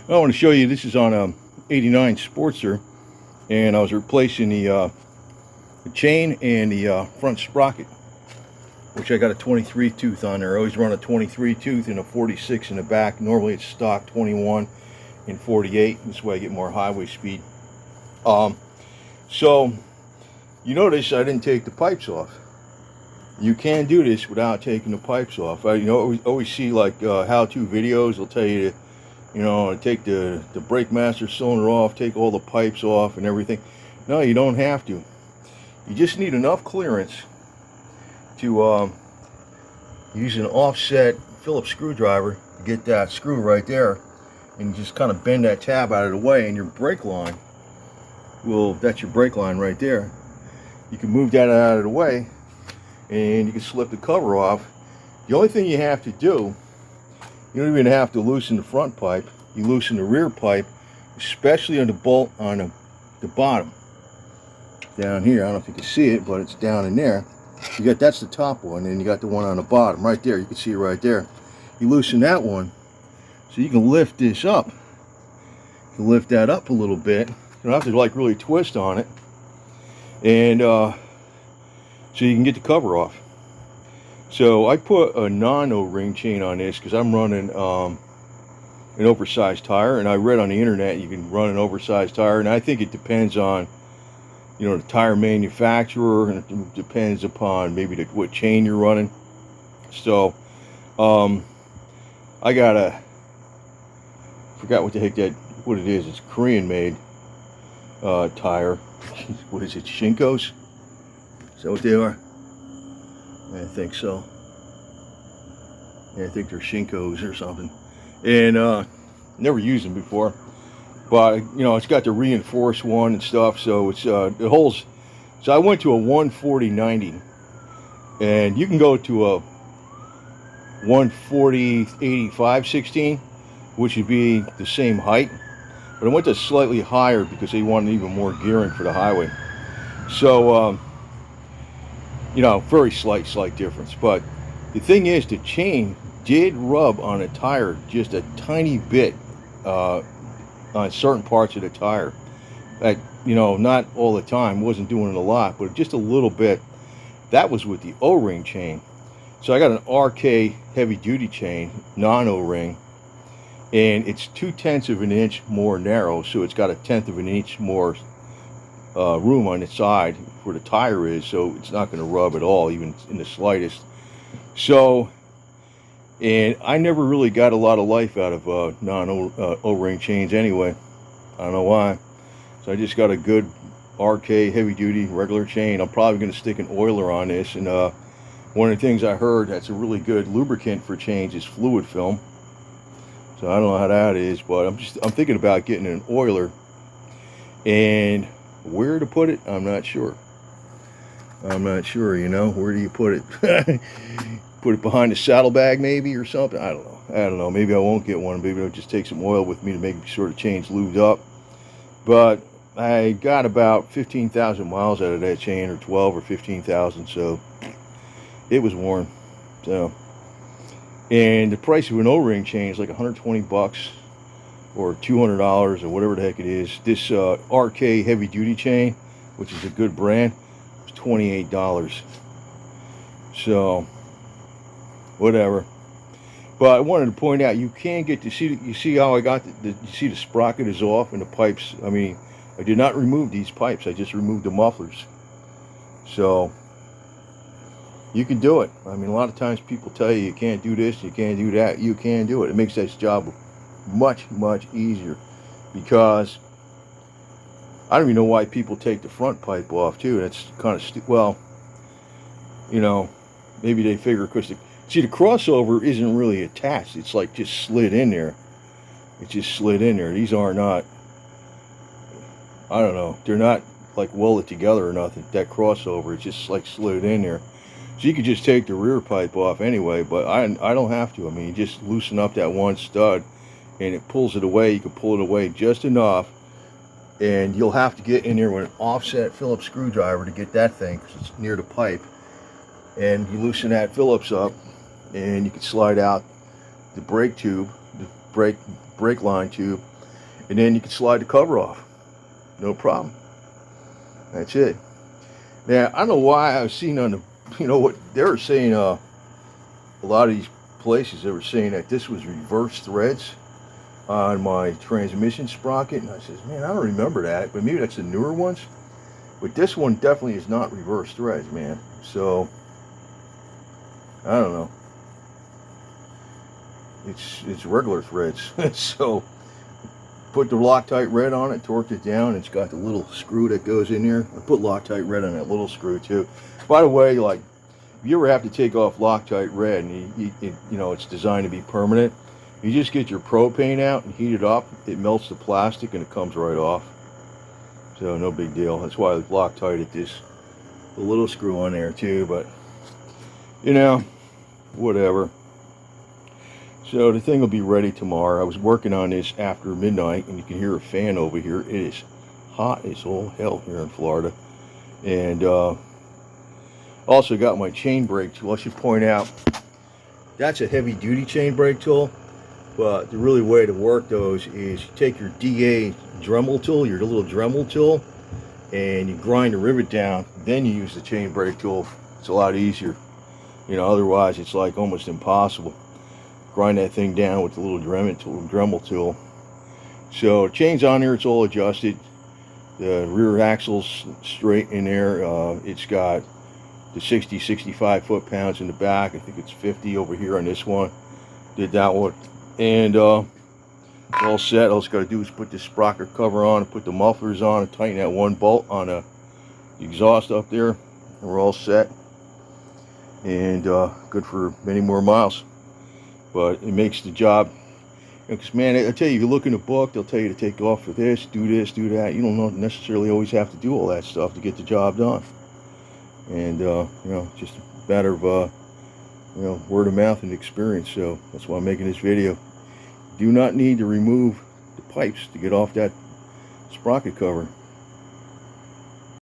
I want to show you, this is on a '89 Sportster, and I was replacing the chain and the front sprocket, which I got a 23 tooth on there. I always run a 23 tooth and a 46 in the back. Normally it's stock 21 and 48. This way I get more highway speed. So you notice I didn't take the pipes off. You can do this without taking the pipes off. I always see like how-to videos. They'll tell you to, take the brake master cylinder off, take all the pipes off and everything. No, you don't have to. You just need enough clearance to use an offset Phillips screwdriver to get that screw right there, and just kind of bend that tab out of the way, and your brake line that's your brake line right there. You can move that out of the way and you can slip the cover off. The only thing you have to do, you don't even have to loosen the front pipe. You loosen the rear pipe, especially on the bolt on the bottom down here. I don't know if you can see it, but it's down in there. That's the top one, and you got the one on the bottom right there. You can see it right there. You loosen that one so you can lift this up. You can lift that up a little bit. You don't have to like really twist on it, and so you can get the cover off. So I put a non-O-ring chain on this because I'm running an oversized tire, and I read on the internet you can run an oversized tire, and I think it depends on the tire manufacturer, and it depends upon maybe what chain you're running. So I got forgot what the heck what it is. It's Korean made tire. What is it, Shinkos? Is that what they are? I think so. Yeah, I think they're Shinkos or something. And never used them before, but it's got the reinforced one and stuff, so it's it holds. So I went to a 140/90, and you can go to a 140/85/16, which would be the same height, but I went to slightly higher because they wanted even more gearing for the highway. So very slight difference. But the thing is, the chain did rub on a tire just a tiny bit on certain parts of the tire. Not all the time, wasn't doing it a lot, but just a little bit. That was with the O-ring chain. So I got an RK heavy duty chain, non-O-ring, and it's 2/10 of an inch more narrow, so it's got a 1/10 of an inch more room on the side where the tire is, so it's not going to rub at all, even in the slightest. So, and I never really got a lot of life out of non-O-ring chains anyway. I don't know why. So I just got a good RK heavy duty regular chain. I'm probably going to stick an oiler on this, and one of the things I heard that's a really good lubricant for chains is fluid film. So I don't know how that is, but I'm thinking about getting an oiler, and where to put it, I'm not sure. Where do you put it? Put it behind the saddlebag maybe, or something. I don't know. Maybe I won't get one. Maybe I'll just take some oil with me to make sure the chain's lubed up. But I got about 15,000 miles out of that chain, or 12 or 15,000, so it was worn. So, and the price of an O-ring chain is like $120 or $200 or whatever the heck it is. This RK heavy duty chain, which is a good brand, was $28. So whatever. But I wanted to point out, you can get to see. You see how I got you see the sprocket is off and the pipes. I mean, I did not remove these pipes. I just removed the mufflers. So you can do it. I mean, a lot of times people tell you can't do this, you can't do that. You can do it. It makes this job much easier, because I don't even know why people take the front pipe off too. That's kind of well, maybe they figure because the crossover isn't really attached. It's like just slid in there. It's just slid in there. These are not, I don't know, they're not like welded together or nothing. That crossover, it's just like slid in there. So you could just take the rear pipe off anyway, but I don't have to. I mean, you just loosen up that one stud and it pulls it away. You can pull it away just enough, and you'll have to get in there with an offset Phillips screwdriver to get that thing, because it's near the pipe. And you loosen that Phillips up, and you can slide out the brake tube, the brake line tube, and then you can slide the cover off, no problem. That's it. Now I don't know why I was seeing on the, you know what they were saying, a lot of these places they were saying that this was reverse threads on my transmission sprocket, and I says, man, I don't remember that, but maybe that's the newer ones. But this one definitely is not reverse threads, man. So I don't know. It's regular threads. So put the Loctite red on it, torqued it down. It's got the little screw that goes in there. I put Loctite red on that little screw too. By the way, like if you ever have to take off Loctite red, and you know it's designed to be permanent, you just get your propane out and heat it up. It melts the plastic and it comes right off. So no big deal. That's why I Loctite at this, the little screw on there too. But you know, whatever. So the thing will be ready tomorrow. I was working on this after midnight, and you can hear a fan over here. It is hot as all hell here in Florida. And also got my chain brake tool. I should point out that's a heavy duty chain brake tool, but the really way to work those is you take your DA Dremel tool, your little Dremel tool, and you grind the rivet down, then you use the chain brake tool. It's a lot easier, you know, otherwise it's like almost impossible. Grind that thing down with the little Dremel tool. So chain's on there, it's all adjusted. The rear axle's straight in there. It's got the 65 foot-pounds in the back. I think it's 50 over here on this one. Did that one, and all set. All it's got to do is put the sprocket cover on, put the mufflers on, and tighten that one bolt on the exhaust up there, and we're all set. And good for many more miles. But it makes the job, because man, I tell you, if you look in a book, they'll tell you to take off for this, do that. You don't necessarily always have to do all that stuff to get the job done. And you know, just a matter of you know, word of mouth and experience. So that's why I'm making this video. Do not need to remove the pipes to get off that sprocket cover.